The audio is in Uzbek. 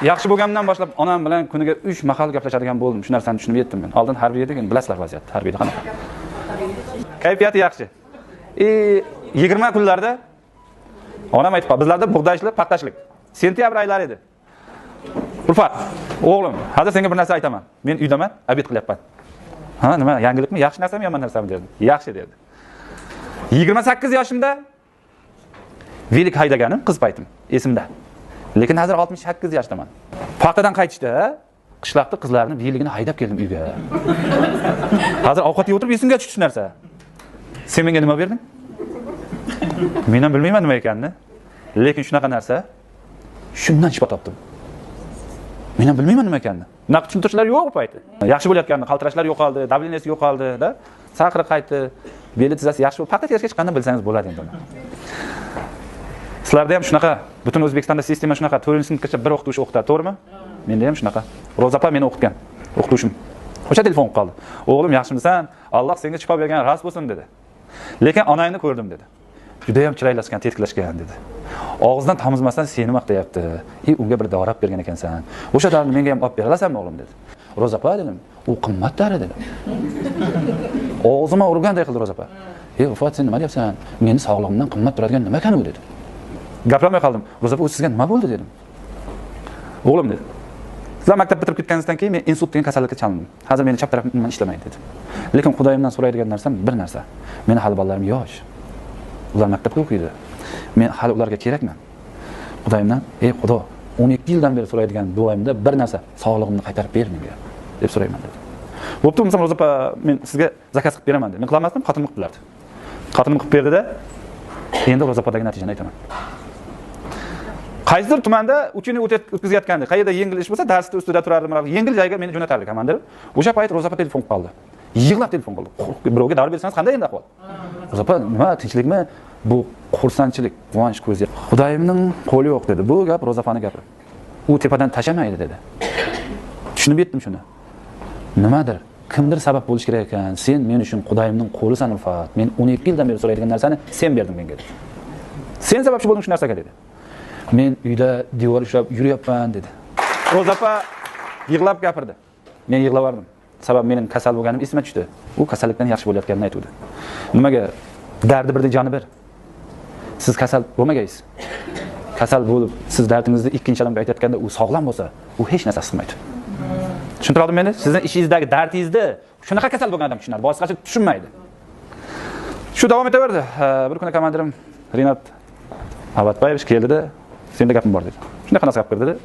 yaxshi bo'lganimdan boshlab onam bilan kuniga 3 mahal gaplashadigan bo'ldim. Shu narsani tushunib yetdim men. Oldin harbiy edik, endi bilasizlar vaziyatni, harbiyda qanaqa. Kayfiyati yaxshi. 20 kunlarda onam aytib qoldi, bizlarda bug'doychilik, paxtashlik. Sentyabr oylari edi. Ulfat, o'g'lim, hozir senga bir narsa aytaman. Men uydaman, obed qilyapman. Ha, nima, yangilikmi, yaxshi narsami, yomon narsami dedi. Yaxshi dedi. 28 yoshimda velik haydaganim qiz paytim, esimda. Lekin hozir 68 yoshdaman. Paxtadan qaytishda qishloqda qizlarni veligini haydab keldim uyga. Hozir ovqat yeb o'tirib esimga tushdi narsa. Sen menga nima berding? Men ham bilmayman nima ekanini. Lekin shunaqa narsa shundan shifo topdim. Men ham bilmayman nima ekanini. Bunaqa tushuntirishlar yo'q bu paytda. Yaxshi bo'layotgandi, qaltirashlar yo'qoldi, davleniyasi yo'qoldi-da. Saqri qaytdi, beli tizasi yaxshi bo'lib, paxta terishga chiqqanda bilsangiz bo'ladi endi. Sizlarda ham shunaqa, butun O'zbekistonda sistema shunaqa, 4-sinfgacha bir o'qituvchi o'qitadi, to'g'rimi? Menda ham shunaqa. Ro'za opa meni o'qitgan, o'qituvchim. O'sha telefon qildi. O'g'lim, yaxshimisan? Alloh senga shifo bergan rost bo'lsin dedi. Lekin onangni ko'rdim dedi. Juda ham chiroylashgan, tetklashgan dedi. Og'izdan tamizmasdan seni maqtayapti. Unga bir dori olib bergan ekansan. O'sha dorini menga ham olib bera olasanmi o'g'lim dedi. Ro'za opa dedim. U qimmat dori dedi. Og'zimga urganday qildi Ro'za opa. Ufat, sen nima deyapsan? Meni sog'lig'imdan qimmat turadigan nima ekan u dedi. Gapirmay qoldim. Ro'za opa, sizga nima bo'ldi dedim. O'g'lim dedi. Sizlar maktab bitirib ketganingizdan keyin men insult degan kasallikka chalindim. Hozir meni chap tarafim ishlamaydi dedi. Lekin Xudoyimdan so'raydigan narsam bir narsa. Meni hali bolalarim yosh. Ular maktabda o'qiydi. Men hali ularga kerakman. Xudoyimdan, Xudo, 12 yildan beri so'raydigan duoyimda bir narsa, sog'lig'imni qaytarib ber menga deb so'rayman dedi. Bo'pti, misol Ro'za opa, men sizga zakaz qilib beraman dedi. Men qilmasdim, xotinim qilib berdi. Xotinim qilib berdi-da, endi Ro'za opadagi natijani aytaman. Qaysidir tumanda uchini o'tkazayotgandi. Qayerda yengil ish bo'lsa, darsda ustida turardi, yengil joyga meni jo'natardi komandir. O'sha payt Ro'za opa telefon qilib qoldi. Yig'lab telefon qildi. Birovga dori bersangiz qanday endi ahvol? Ro'za opa, nima, tinchlikmi? Bu xursandchilik, quvonch ko'zi. Xudoyimning qo'li yo'q dedi. Bu gap Ro'za opaning gapi. U tepadan tashamaydi dedi. Tushunib yetdim shuni. Nimadir, kimdir sabab bo'lish kerak ekan. Sen men uchun Xudoyimning qo'lisan Ulfat. Men 12 yildan beri so'raydigan narsani sen berding menga dedi. Sen sababchi bo'lding shu narsaga dedi. Men uyda devor ushlab yuryapman dedi. Ro'za opa yig'lab gapirdi. Men yig'lab bordim. Sabab mening kasal bo'lganim esimga tushdi. U kasallikdan yaxshi bo'layotganini aytdi. Nimaga? Dardi birdek joni bir. Siz kasal bo'lmagaysiz. Kasal bo'lib, siz dardingizni ikkinchi odamga aytayotganda u sog'lom bo'lsa, u hech narsa qilmaydi. Tushuntirib oldimmi meni? Sizning ishingizdagi dardingizni shunaqa kasal bo'lgan odam tushunadi, boshqacha tushunmaydi. Shu davom etaverdi. Bir kuni komandirim Rinat Avatbayev keldi-da, senda gapim bor dedi. Shunday qanaqa gap kirdi-da.